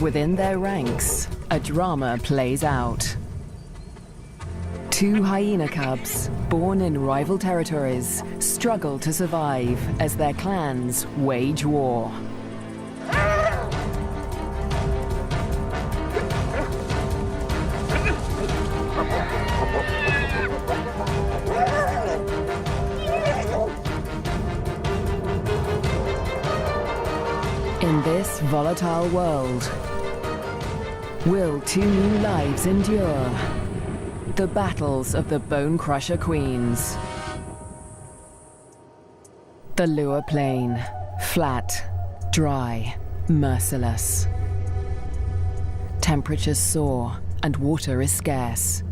within their ranks, a drama plays out. Two hyena cubs, born in rival territories, struggle to survive as their clans wage war. In this volatile world, will two new lives endure? The battles of the Bonecrusher Queens. The Lua Plain, flat, dry, merciless. Temperatures soar and water is scarce.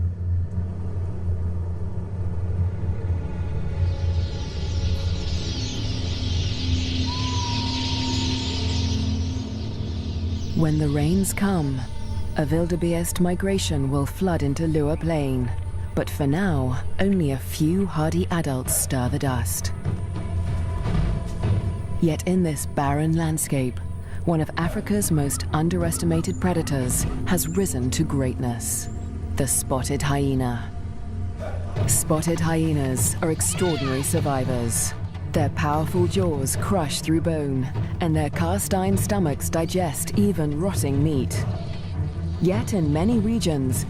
When the rains come, a wildebeest migration will flood into Lua Plain, but for now, only a few hardy adults stir the dust. Yet in this barren landscape, one of Africa's most underestimated predators has risen to greatness: the spotted hyena. Spotted hyenas are extraordinary survivors. Their powerful jaws crush through bone, and their cast-iron stomachs digest even rotting meat. Yet in many regions,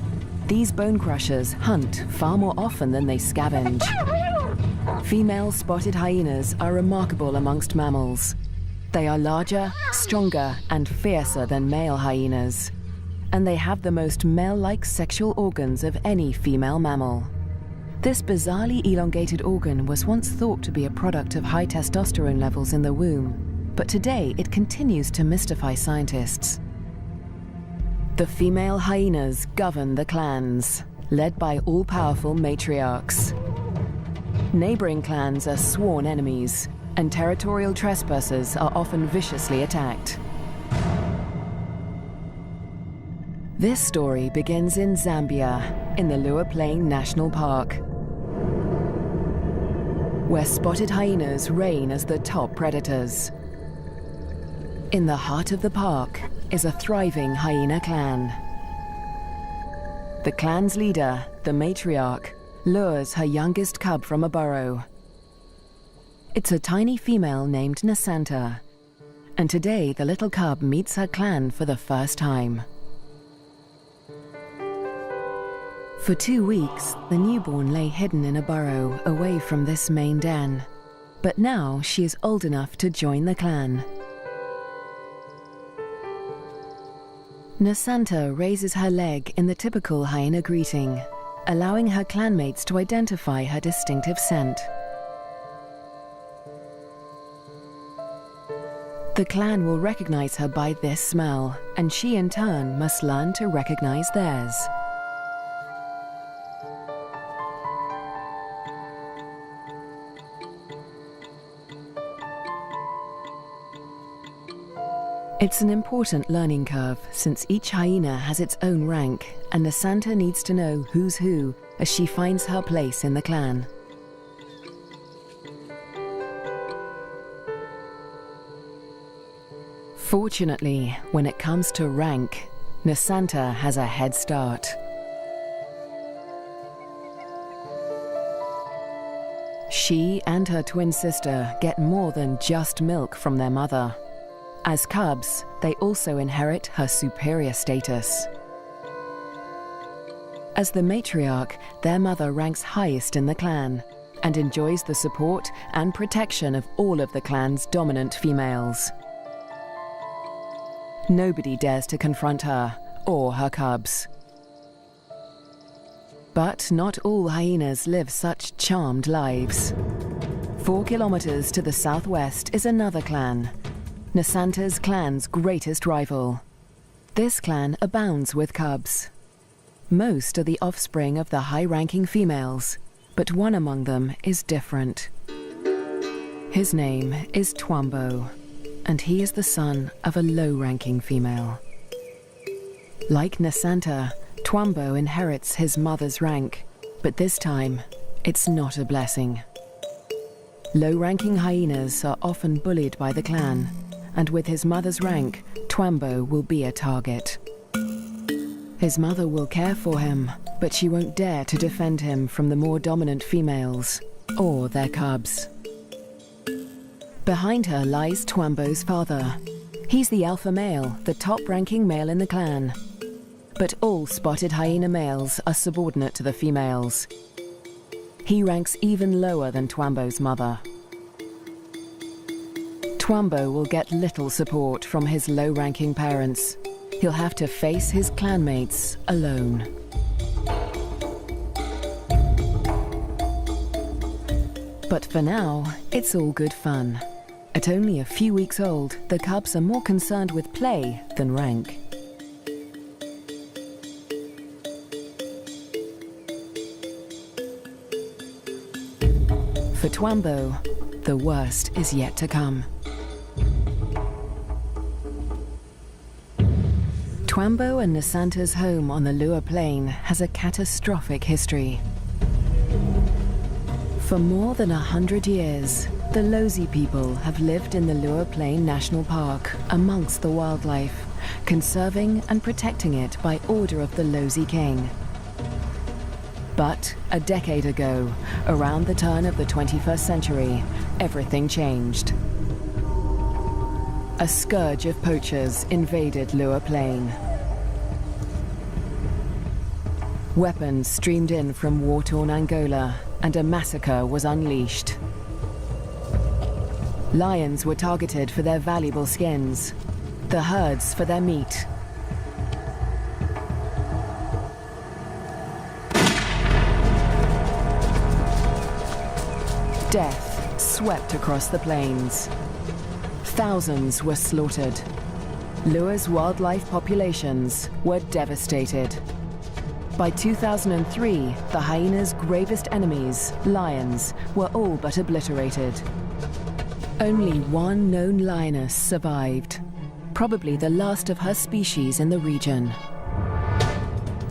these bone crushers hunt far more often than they scavenge. Female spotted hyenas are remarkable amongst mammals. They are larger, stronger, and fiercer than male hyenas, and they have the most male-like sexual organs of any female mammal. This bizarrely elongated organ was once thought to be a product of high testosterone levels in the womb, but today it continues to mystify scientists. The female hyenas govern the clans, led by all-powerful matriarchs. Neighboring clans are sworn enemies, and territorial trespassers are often viciously attacked. This story begins in Zambia, in the Lua Plain National Park, where spotted hyenas reign as the top predators. In the heart of the park is a thriving hyena clan. The clan's leader, the matriarch, lures her youngest cub from a burrow. It's a tiny female named Nasanta, and today the little cub meets her clan for the first time. For 2 weeks, the newborn lay hidden in a burrow away from this main den, but now she is old enough to join the clan. Nasanta raises her leg in the typical hyena greeting, allowing her clanmates to identify her distinctive scent. The clan will recognize her by this smell, and she in turn must learn to recognize theirs. It's an important learning curve since each hyena has its own rank, and Nasanta needs to know who's who as she finds her place in the clan. Fortunately, when it comes to rank, Nasanta has a head start. She and her twin sister get more than just milk from their mother. As cubs, they also inherit her superior status. As the matriarch, their mother ranks highest in the clan and enjoys the support and protection of all of the clan's dominant females. Nobody dares to confront her or her cubs. But not all hyenas live such charmed lives. 4 kilometers to the southwest is another clan, Nasanta's clan's greatest rival. This clan abounds with cubs. Most are the offspring of the high-ranking females, but one among them is different. His name is Twambo, and he is the son of a low-ranking female. Like Nasanta, Twambo inherits his mother's rank, but this time, it's not a blessing. Low-ranking hyenas are often bullied by the clan, and with his mother's rank, Twambo will be a target. His mother will care for him, but she won't dare to defend him from the more dominant females or their cubs. Behind her lies Twambo's father. He's the alpha male, the top-ranking male in the clan. But all spotted hyena males are subordinate to the females. He ranks even lower than Twambo's mother. Twambo will get little support from his low-ranking parents. He'll have to face his clanmates alone. But for now, it's all good fun. At only a few weeks old, the cubs are more concerned with play than rank. For Twambo, the worst is yet to come. Twambo and Nasanta's home on the Lua Plain has a catastrophic history. For more than 100 years, the Lozi people have lived in the Lua Plain National Park amongst the wildlife, conserving and protecting it by order of the Lozi King. But a decade ago, around the turn of the 21st century, everything changed. A scourge of poachers invaded Lua Plain. Weapons streamed in from war-torn Angola, and a massacre was unleashed. Lions were targeted for their valuable skins, the herds for their meat. Death swept across the plains. Thousands were slaughtered. Lua's wildlife populations were devastated. By 2003, the hyena's gravest enemies, lions, were all but obliterated. Only one known lioness survived, probably the last of her species in the region.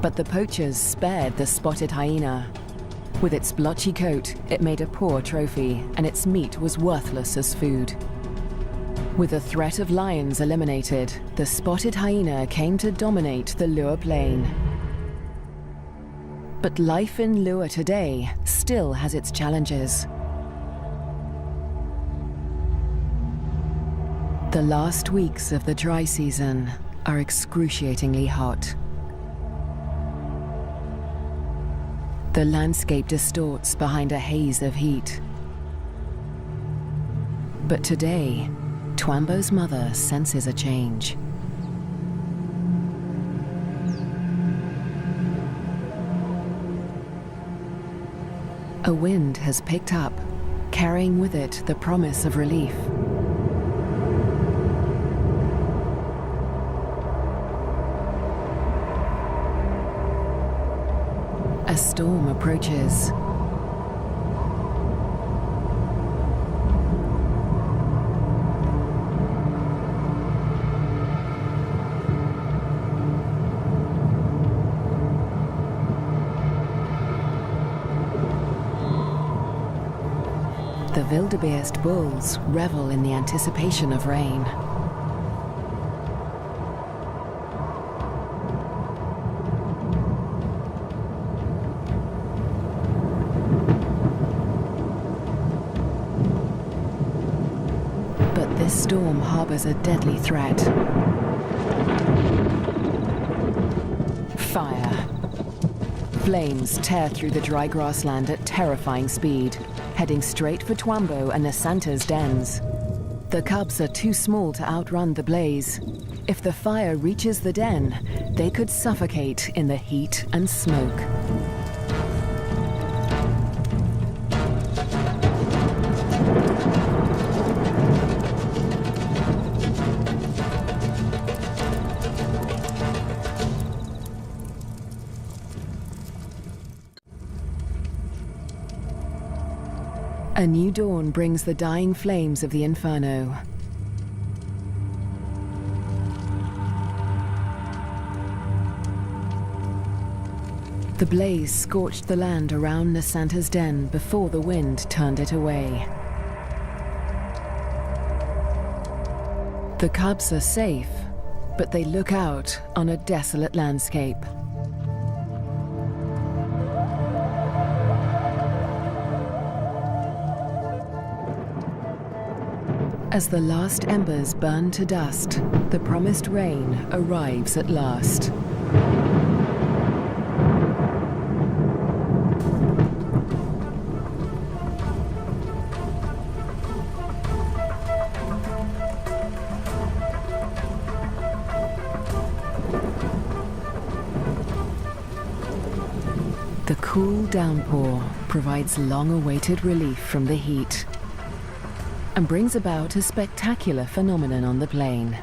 But the poachers spared the spotted hyena. With its blotchy coat, it made a poor trophy, and its meat was worthless as food. With the threat of lions eliminated, the spotted hyena came to dominate the Lua Plain. But life in Lua today still has its challenges. The last weeks of the dry season are excruciatingly hot. The landscape distorts behind a haze of heat. But today, Twambo's mother senses a change. A wind has picked up, carrying with it the promise of relief. A storm approaches. The wildebeest bulls revel in the anticipation of rain. But this storm harbors a deadly threat. Fire. Flames tear through the dry grassland at terrifying speed, heading straight for Twambo and Nasanta's dens. The cubs are too small to outrun the blaze. If the fire reaches the den, they could suffocate in the heat and smoke. A new dawn brings the dying flames of the inferno. The blaze scorched the land around Nasanta's den before the wind turned it away. The cubs are safe, but they look out on a desolate landscape. As the last embers burn to dust, the promised rain arrives at last. The cool downpour provides long-awaited relief from the heat and brings about a spectacular phenomenon on the plain.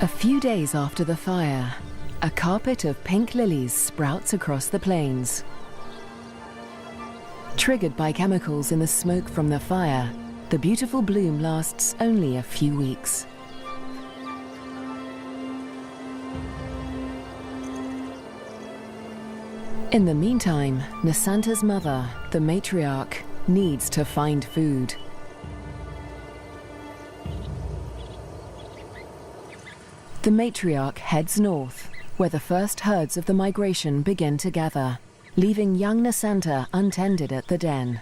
A few days after the fire, a carpet of pink lilies sprouts across the plains. Triggered by chemicals in the smoke from the fire, the beautiful bloom lasts only a few weeks. In the meantime, Nasanta's mother, the matriarch, needs to find food. The matriarch heads north, where the first herds of the migration begin to gather, leaving young Nasanta untended at the den.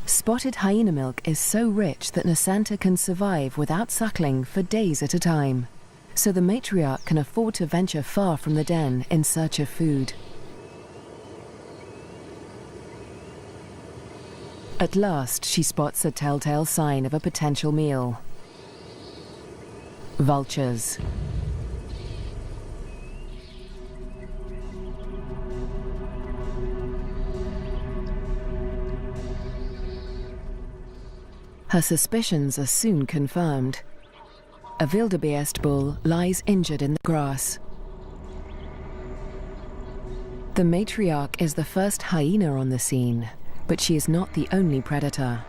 Spotted hyena milk is so rich that Nasanta can survive without suckling for days at a time, so the matriarch can afford to venture far from the den in search of food. At last, she spots a telltale sign of a potential meal. Vultures. Her suspicions are soon confirmed. A wildebeest bull lies injured in the grass. The matriarch is the first hyena on the scene, but she is not the only predator.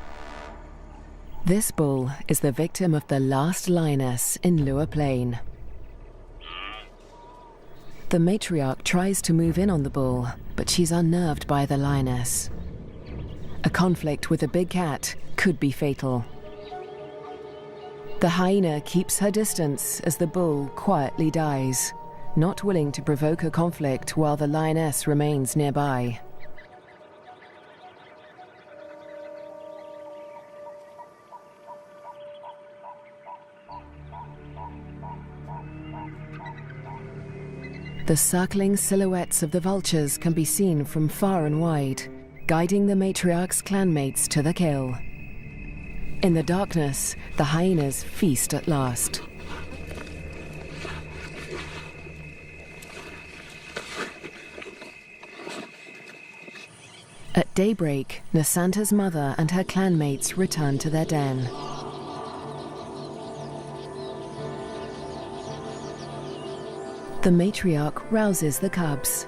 This bull is the victim of the last lioness in Lua Plain. The matriarch tries to move in on the bull, but she's unnerved by the lioness. A conflict with a big cat could be fatal. The hyena keeps her distance as the bull quietly dies, not willing to provoke a conflict while the lioness remains nearby. The circling silhouettes of the vultures can be seen from far and wide, guiding the matriarch's clanmates to the kill. In the darkness, the hyenas feast at last. At daybreak, Nasanta's mother and her clanmates return to their den. The matriarch rouses the cubs.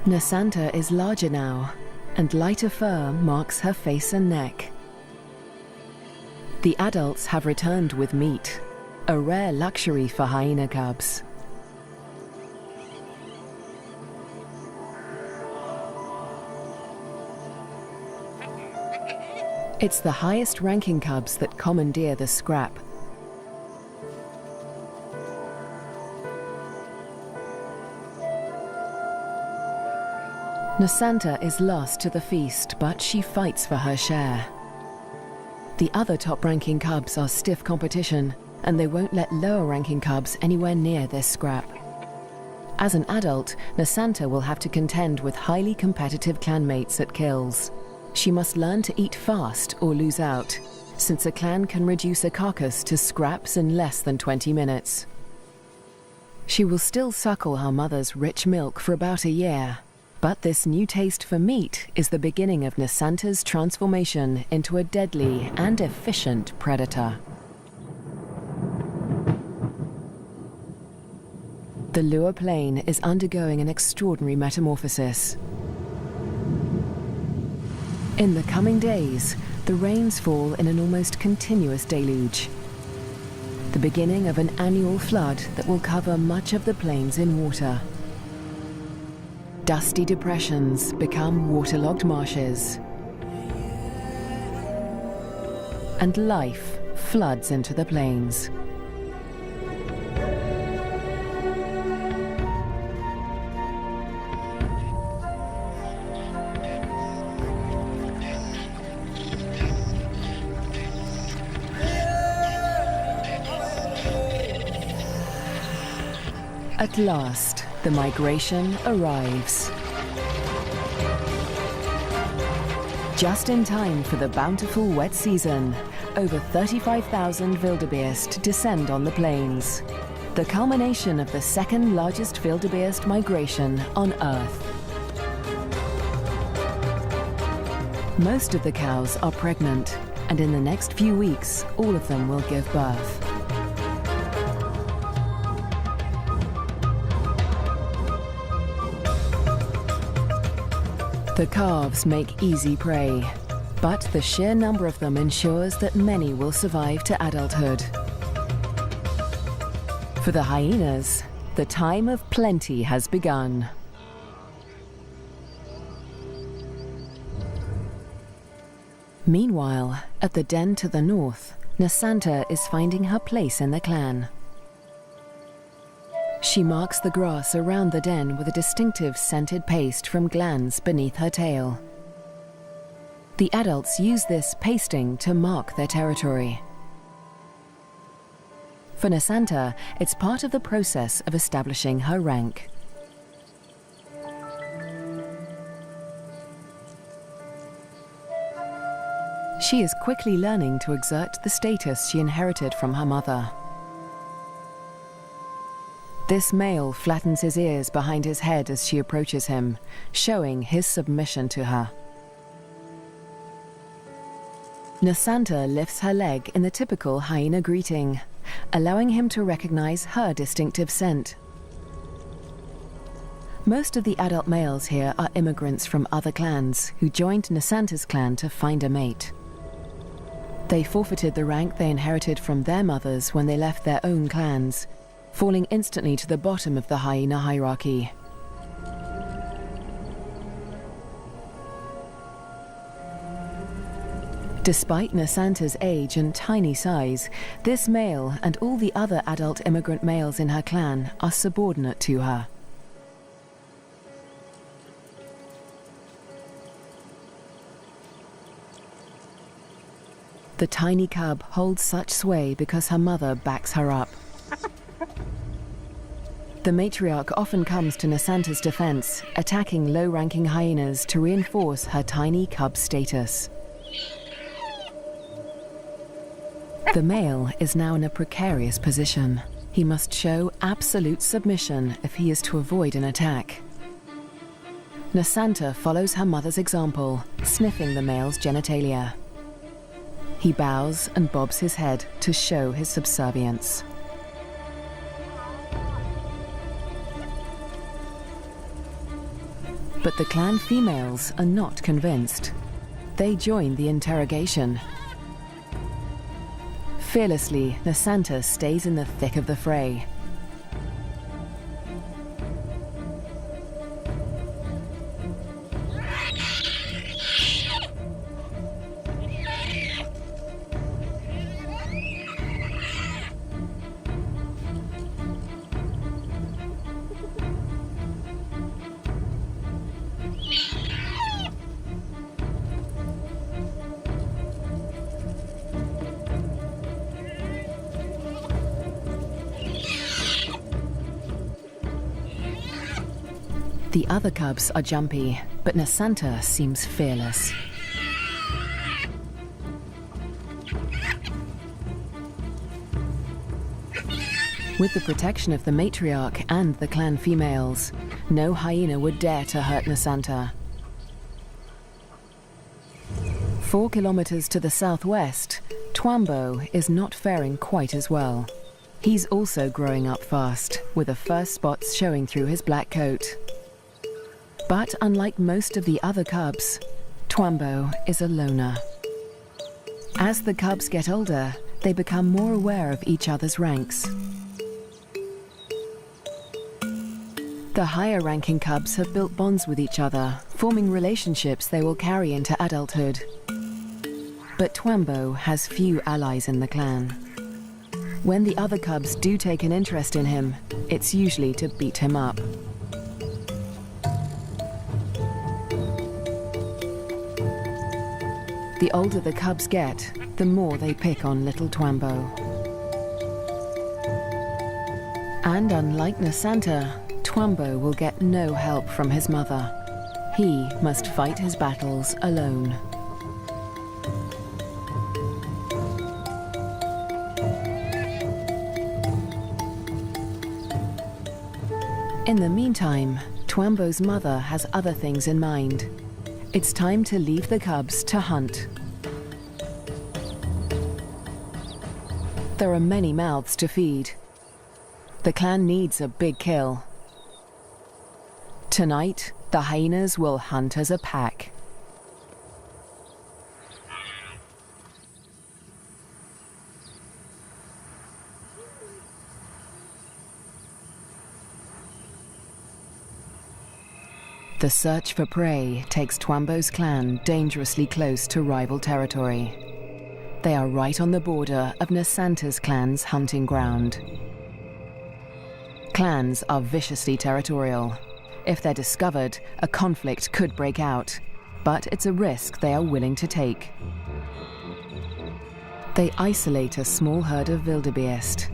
Nasanta is larger now, and lighter fur marks her face and neck. The adults have returned with meat, a rare luxury for hyena cubs. It's the highest-ranking cubs that commandeer the scrap. Nasanta is lost to the feast, but she fights for her share. The other top-ranking cubs are stiff competition, and they won't let lower-ranking cubs anywhere near this scrap. As an adult, Nasanta will have to contend with highly competitive clanmates at kills. She must learn to eat fast or lose out, since a clan can reduce a carcass to scraps in less than 20 minutes. She will still suckle her mother's rich milk for about a year, but this new taste for meat is the beginning of Nasanta's transformation into a deadly and efficient predator. The Lua Plain is undergoing an extraordinary metamorphosis. In the coming days, the rains fall in an almost continuous deluge, the beginning of an annual flood that will cover much of the plains in water. Dusty depressions become waterlogged marshes. and life floods into the plains. At last, the migration arrives. Just in time for the bountiful wet season, over 35,000 wildebeest descend on the plains, the culmination of the second largest wildebeest migration on Earth. Most of the cows are pregnant, and in the next few weeks, all of them will give birth. The calves make easy prey, but the sheer number of them ensures that many will survive to adulthood. For the hyenas, the time of plenty has begun. Meanwhile, at the den to the north, Nasanta is finding her place in the clan. She marks the grass around the den with a distinctive scented paste from glands beneath her tail. The adults use this pasting to mark their territory. For Nasanta, it's part of the process of establishing her rank. She is quickly learning to exert the status she inherited from her mother. This male flattens his ears behind his head as she approaches him, showing his submission to her. Nasanta lifts her leg in the typical hyena greeting, allowing him to recognize her distinctive scent. Most of the adult males here are immigrants from other clans who joined Nasanta's clan to find a mate. They forfeited the rank they inherited from their mothers when they left their own clans, falling instantly to the bottom of the hyena hierarchy. Despite Nasanta's age and tiny size, this male and all the other adult immigrant males in her clan are subordinate to her. The tiny cub holds such sway because her mother backs her up. The matriarch often comes to Nasanta's defense, attacking low-ranking hyenas to reinforce her tiny cub status. The male is now in a precarious position. He must show absolute submission if he is to avoid an attack. Nasanta follows her mother's example, sniffing the male's genitalia. He bows and bobs his head to show his subservience. But the clan females are not convinced. They join the interrogation. Fearlessly, Nasanta stays in the thick of the fray. The other cubs are jumpy, but Nasanta seems fearless. With the protection of the matriarch and the clan females, no hyena would dare to hurt Nasanta. 4 kilometers to the southwest, Twambo is not faring quite as well. He's also growing up fast, with the first spots showing through his black coat. But unlike most of the other cubs, Twambo is a loner. As the cubs get older, they become more aware of each other's ranks. The higher-ranking cubs have built bonds with each other, forming relationships they will carry into adulthood. But Twambo has few allies in the clan. When the other cubs do take an interest in him, it's usually to beat him up. The older the cubs get, the more they pick on little Twambo. And unlike Nasanta, Twambo will get no help from his mother. He must fight his battles alone. In the meantime, Twambo's mother has other things in mind. It's time to leave the cubs to hunt. There are many mouths to feed. The clan needs a big kill. Tonight, the hyenas will hunt as a pack. The search for prey takes Twambo's clan dangerously close to rival territory. They are right on the border of Nasanta's clan's hunting ground. Clans are viciously territorial. If they're discovered, a conflict could break out, but it's a risk they are willing to take. They isolate a small herd of wildebeest,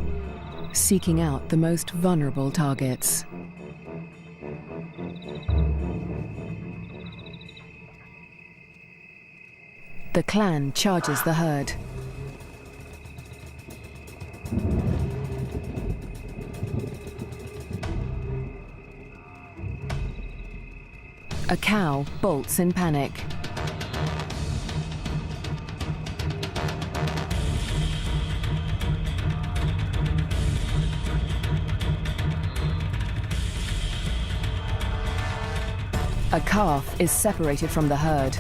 seeking out the most vulnerable targets. The clan charges the herd. A cow bolts in panic. A calf is separated from the herd.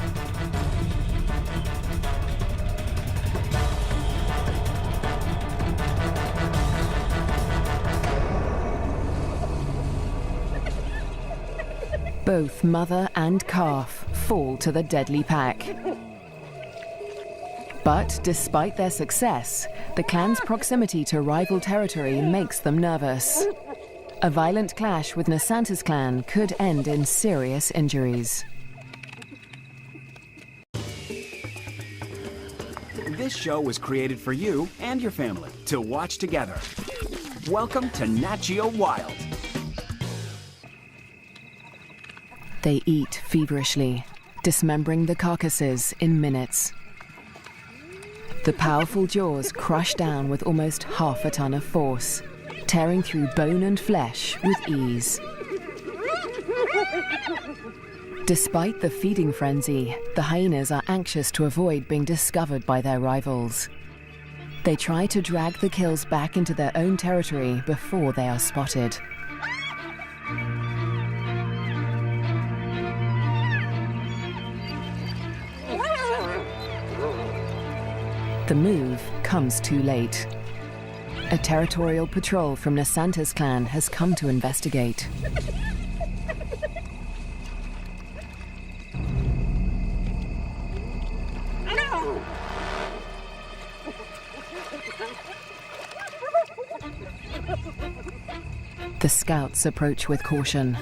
Both mother and calf fall to the deadly pack. But despite their success, the clan's proximity to rival territory makes them nervous. A violent clash with Nasanta's clan could end in serious injuries. This show was created for you and your family to watch together. Welcome to Nat Geo Wild. They eat feverishly, dismembering the carcasses in minutes. The powerful jaws crush down with almost half a ton of force, tearing through bone and flesh with ease. Despite the feeding frenzy, the hyenas are anxious to avoid being discovered by their rivals. They try to drag the kills back into their own territory before they are spotted. The move comes too late. A territorial patrol from Nasanta's clan has come to investigate. The scouts approach with caution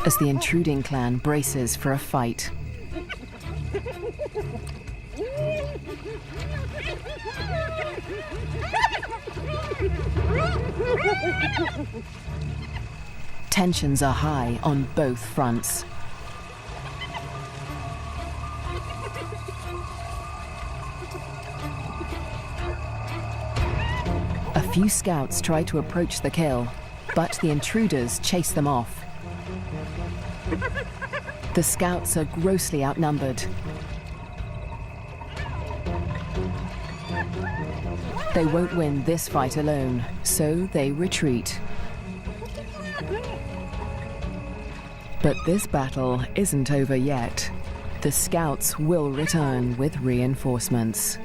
as the intruding clan braces for a fight. Tensions are high on both fronts. A few scouts try to approach the kill, but the intruders chase them off. The scouts are grossly outnumbered. They won't win this fight alone, so they retreat. But this battle isn't over yet. The scouts will return with reinforcements.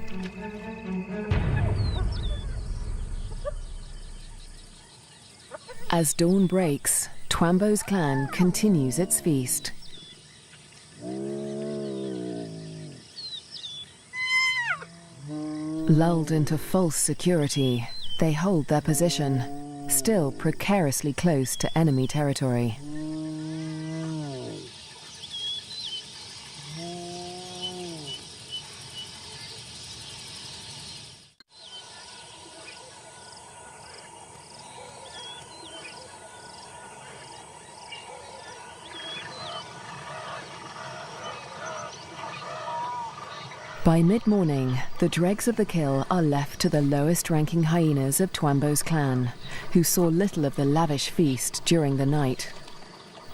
As dawn breaks, Twambo's clan continues its feast. Lulled into false security, they hold their position, still precariously close to enemy territory. By mid-morning, the dregs of the kill are left to the lowest-ranking hyenas of Twambo's clan, who saw little of the lavish feast during the night.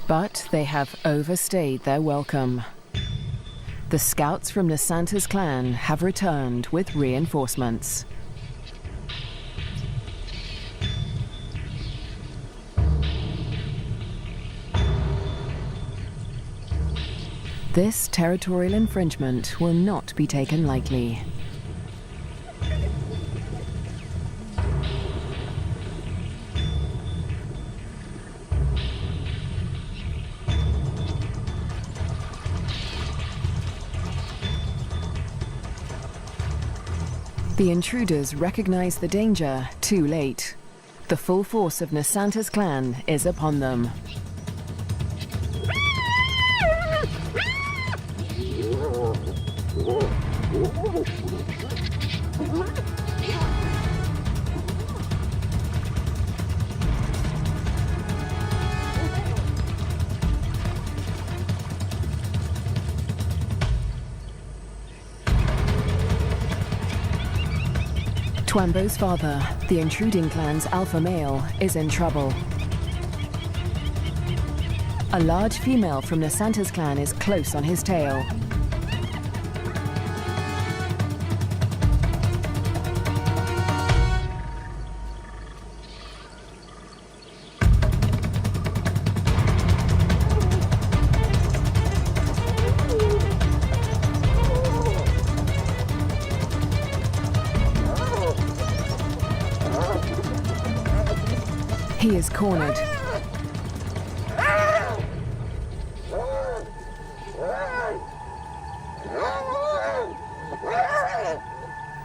But they have overstayed their welcome. The scouts from Nasanta's clan have returned with reinforcements. This territorial infringement will not be taken lightly. The intruders recognize the danger too late. The full force of Nasanta's clan is upon them. Twambo's father, the intruding clan's alpha male, is in trouble. A large female from Nasanta's clan is close on his tail. He is cornered.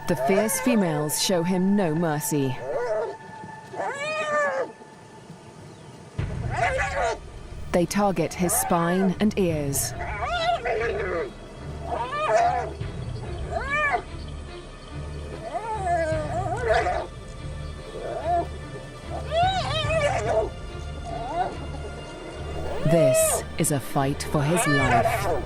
The fierce females show him no mercy. They target his spine and ears. This is a fight for his life.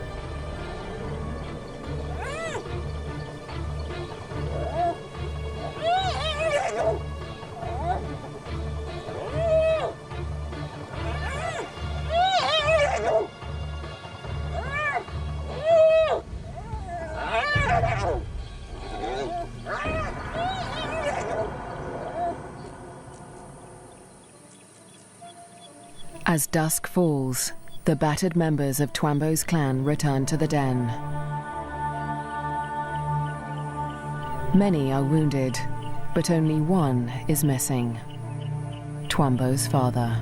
As dusk falls, the battered members of Twambo's clan return to the den. Many are wounded, but only one is missing: Twambo's father.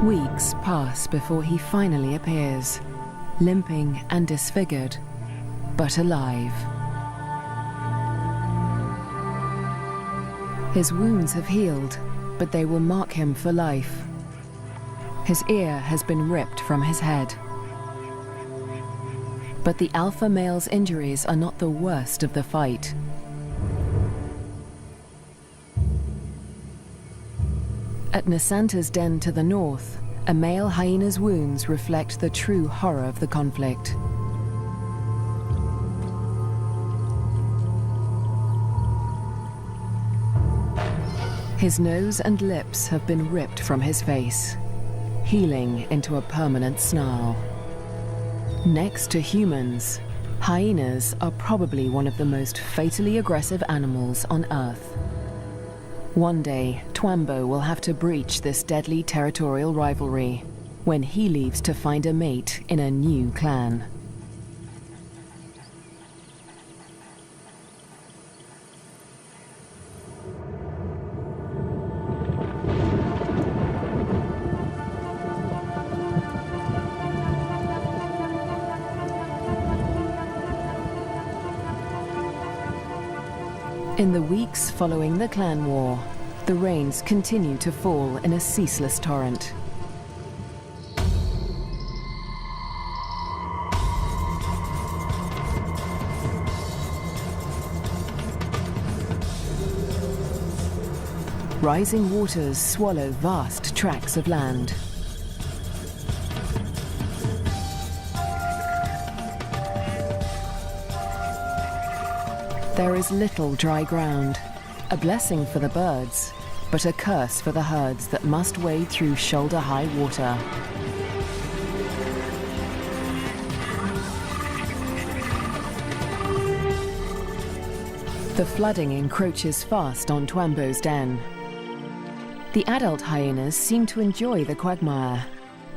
Weeks pass before he finally appears, limping and disfigured, but alive. His wounds have healed, but they will mark him for life. His ear has been ripped from his head. But the alpha male's injuries are not the worst of the fight. At Nasanta's den to the north, a male hyena's wounds reflect the true horror of the conflict. His nose and lips have been ripped from his face, healing into a permanent snarl. Next to humans, hyenas are probably one of the most fatally aggressive animals on Earth. One day, Twambo will have to breach this deadly territorial rivalry when he leaves to find a mate in a new clan. In the weeks following the clan war, the rains continue to fall in a ceaseless torrent. Rising waters swallow vast tracts of land. There is little dry ground, a blessing for the birds, but a curse for the herds that must wade through shoulder-high water. The flooding encroaches fast on Twambo's den. The adult hyenas seem to enjoy the quagmire,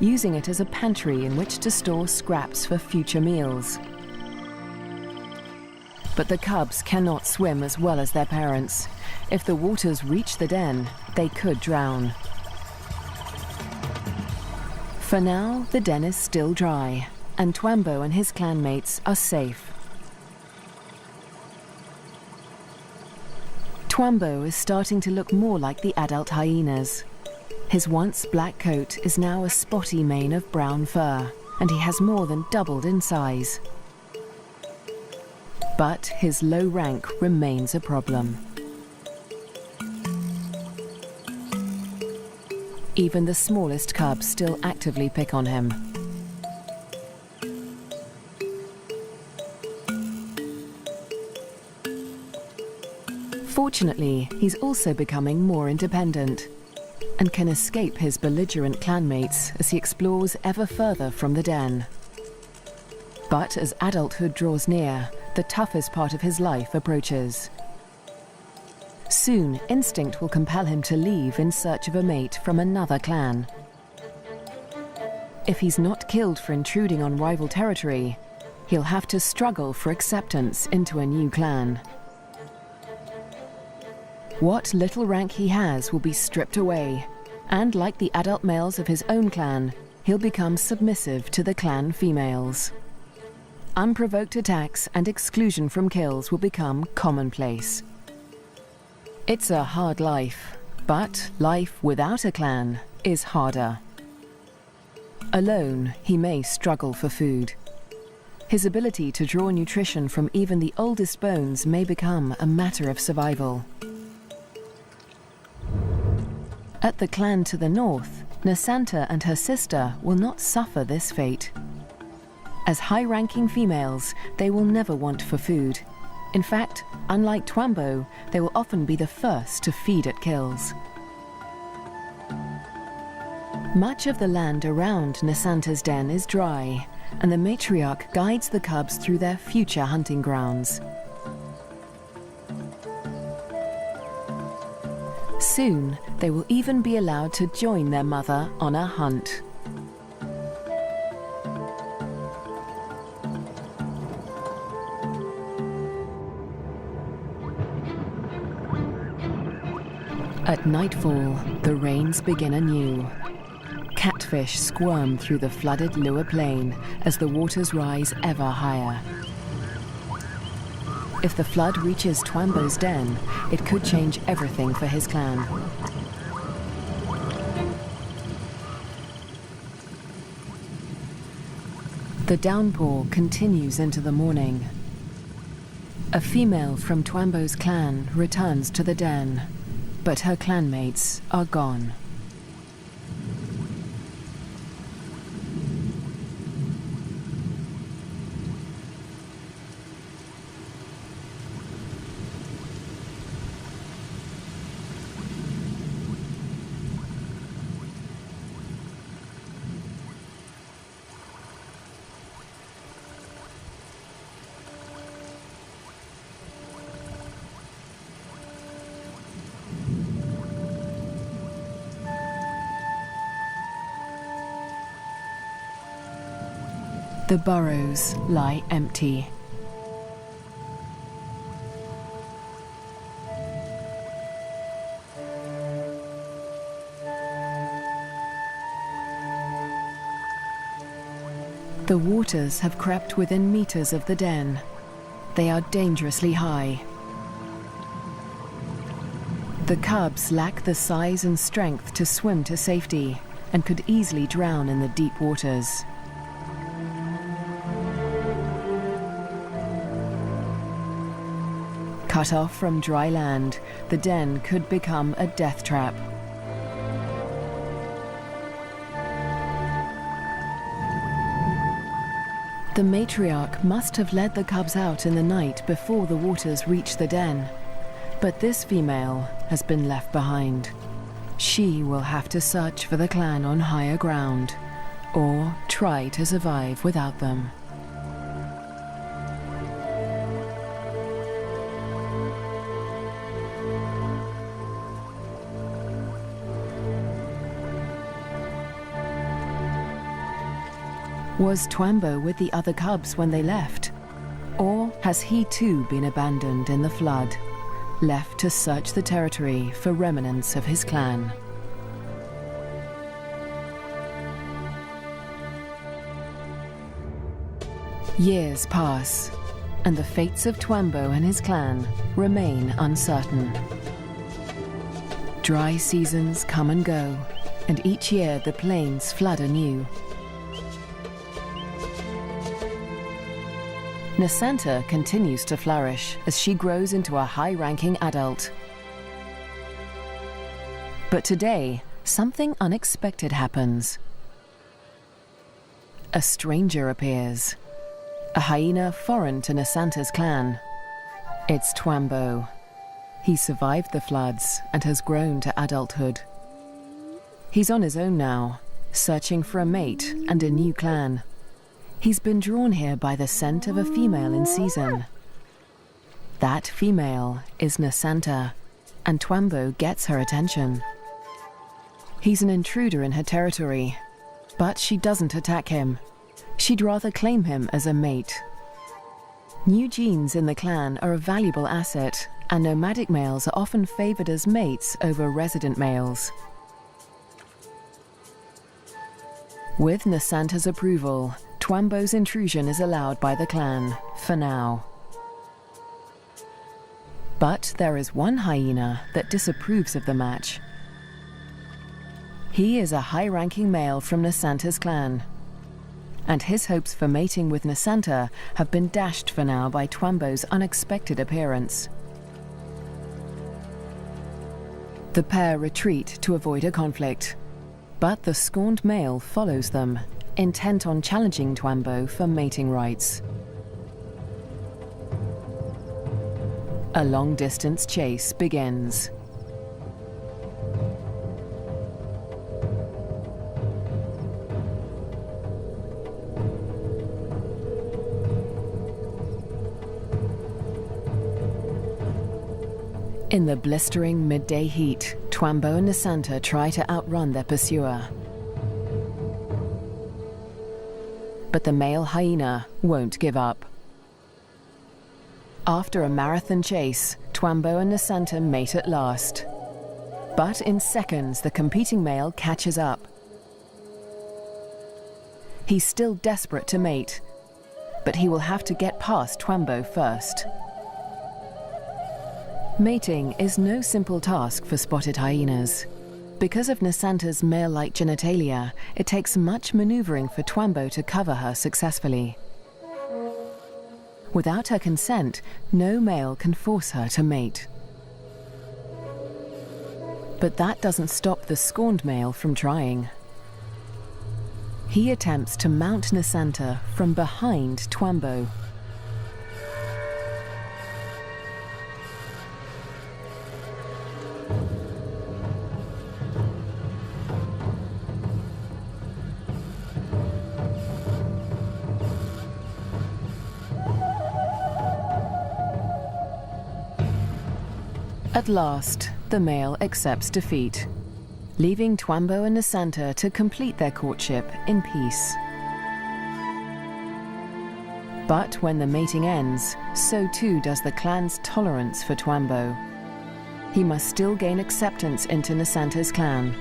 using it as a pantry in which to store scraps for future meals. But the cubs cannot swim as well as their parents. If the waters reach the den, they could drown. For now, the den is still dry, and Twambo and his clanmates are safe. Twambo is starting to look more like the adult hyenas. His once black coat is now a spotty mane of brown fur, and he has more than doubled in size. But his low rank remains a problem. Even the smallest cubs still actively pick on him. Fortunately, he's also becoming more independent and can escape his belligerent clanmates as he explores ever further from the den. But as adulthood draws near, the toughest part of his life approaches. Soon, instinct will compel him to leave in search of a mate from another clan. If he's not killed for intruding on rival territory, he'll have to struggle for acceptance into a new clan. What little rank he has will be stripped away, and like the adult males of his own clan, he'll become submissive to the clan females. Unprovoked attacks and exclusion from kills will become commonplace. It's a hard life, but life without a clan is harder. Alone, he may struggle for food. His ability to draw nutrition from even the oldest bones may become a matter of survival. At the clan to the north, Nasanta and her sister will not suffer this fate. As high-ranking females, they will never want for food. In fact, unlike Twambo, they will often be the first to feed at kills. Much of the land around Nasanta's den is dry, and the matriarch guides the cubs through their future hunting grounds. Soon, they will even be allowed to join their mother on a hunt. At nightfall, the rains begin anew. Catfish squirm through the flooded Lua Plain as the waters rise ever higher. If the flood reaches Twambo's den, it could change everything for his clan. The downpour continues into the morning. A female from Twambo's clan returns to the den, but her clanmates are gone. The burrows lie empty. The waters have crept within meters of the den. They are dangerously high. The cubs lack the size and strength to swim to safety and could easily drown in the deep waters. Cut off from dry land, the den could become a death trap. The matriarch must have led the cubs out in the night before the waters reached the den. But this female has been left behind. She will have to search for the clan on higher ground, or try to survive without them. Was Twambo with the other cubs when they left? Or has he too been abandoned in the flood, left to search the territory for remnants of his clan? Years pass, and the fates of Twambo and his clan remain uncertain. Dry seasons come and go, and each year the plains flood anew. Nasanta continues to flourish as she grows into a high-ranking adult. But today, something unexpected happens. A stranger appears, a hyena foreign to Nasanta's clan. It's Twambo. He survived the floods and has grown to adulthood. He's on his own now, searching for a mate and a new clan. He's been drawn here by the scent of a female in season. That female is Nasanta, and Twambo gets her attention. He's an intruder in her territory, but she doesn't attack him. She'd rather claim him as a mate. New genes in the clan are a valuable asset, and nomadic males are often favored as mates over resident males. With Nasanta's approval, Twambo's intrusion is allowed by the clan, for now. But there is one hyena that disapproves of the match. He is a high-ranking male from Nasanta's clan, and his hopes for mating with Nasanta have been dashed for now by Twambo's unexpected appearance. The pair retreat to avoid a conflict, but the scorned male follows them, intent on challenging Twambo for mating rights. A long-distance chase begins. In the blistering midday heat, Twambo and Nasanta try to outrun their pursuer. But the male hyena won't give up. After a marathon chase, Twambo and Nasanta mate at last. But in seconds, the competing male catches up. He's still desperate to mate, but he will have to get past Twambo first. Mating is no simple task for spotted hyenas. Because of Nasanta's male-like genitalia, it takes much maneuvering for Twambo to cover her successfully. Without her consent, no male can force her to mate. But that doesn't stop the scorned male from trying. He attempts to mount Nasanta from behind Twambo. At last, the male accepts defeat, leaving Twambo and Nasanta to complete their courtship in peace. But when the mating ends, so too does the clan's tolerance for Twambo. He must still gain acceptance into Nasanta's clan.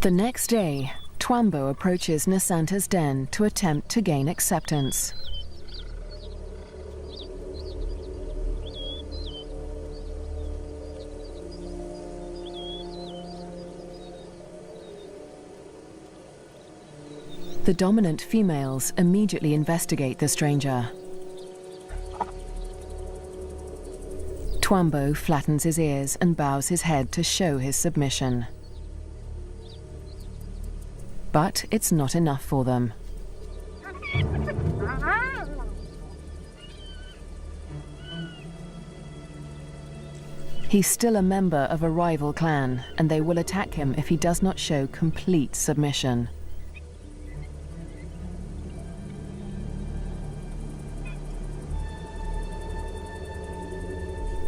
The next day, Twambo approaches Nasanta's den to attempt to gain acceptance. The dominant females immediately investigate the stranger. Twambo flattens his ears and bows his head to show his submission. But it's not enough for them. He's still a member of a rival clan, and they will attack him if he does not show complete submission.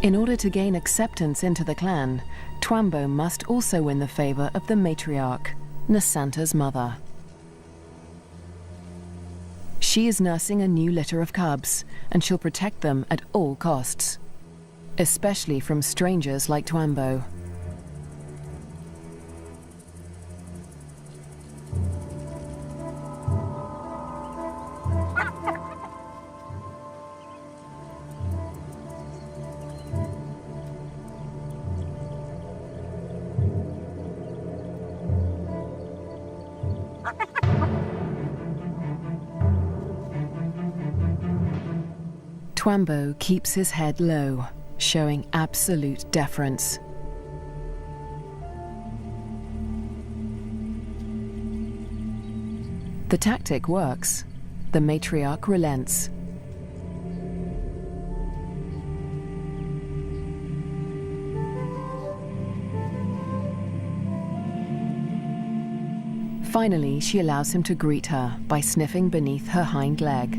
In order to gain acceptance into the clan, Twambo must also win the favor of the matriarch, Nasanta's mother. She is nursing a new litter of cubs, and she'll protect them at all costs, especially from strangers like Twambo. Twambo keeps his head low, showing absolute deference. The tactic works. The matriarch relents. Finally, she allows him to greet her by sniffing beneath her hind leg.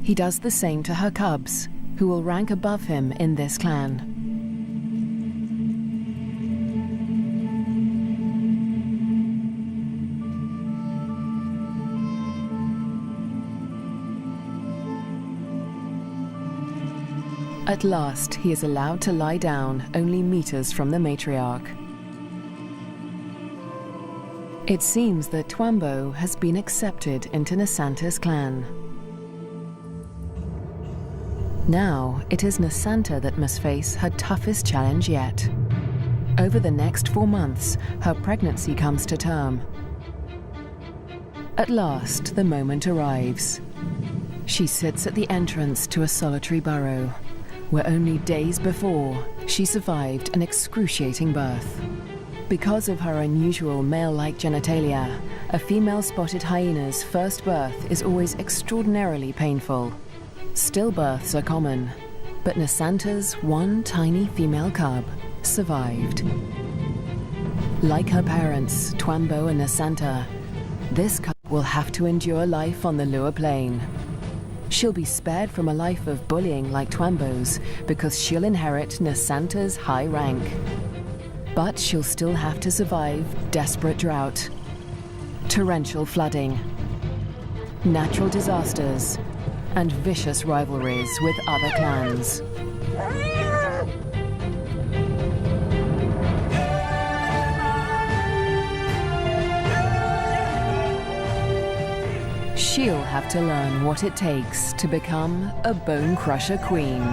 He does the same to her cubs, who will rank above him in this clan. At last, he is allowed to lie down only meters from the matriarch. It seems that Twambo has been accepted into Nasanta's clan. Now, it is Nasanta that must face her toughest challenge yet. Over the next 4 months, her pregnancy comes to term. At last, the moment arrives. She sits at the entrance to a solitary burrow, where only days before, she survived an excruciating birth. Because of her unusual male-like genitalia, a female spotted hyena's first birth is always extraordinarily painful. Stillbirths are common, but Nasanta's one tiny female cub survived. Like her parents, Twambo and Nasanta, this cub will have to endure life on the lower plane. She'll be spared from a life of bullying like Twambo's because she'll inherit Nasanta's high rank. But she'll still have to survive desperate drought, torrential flooding, natural disasters, and vicious rivalries with other clans. She'll have to learn what it takes to become a Bonecrusher queen.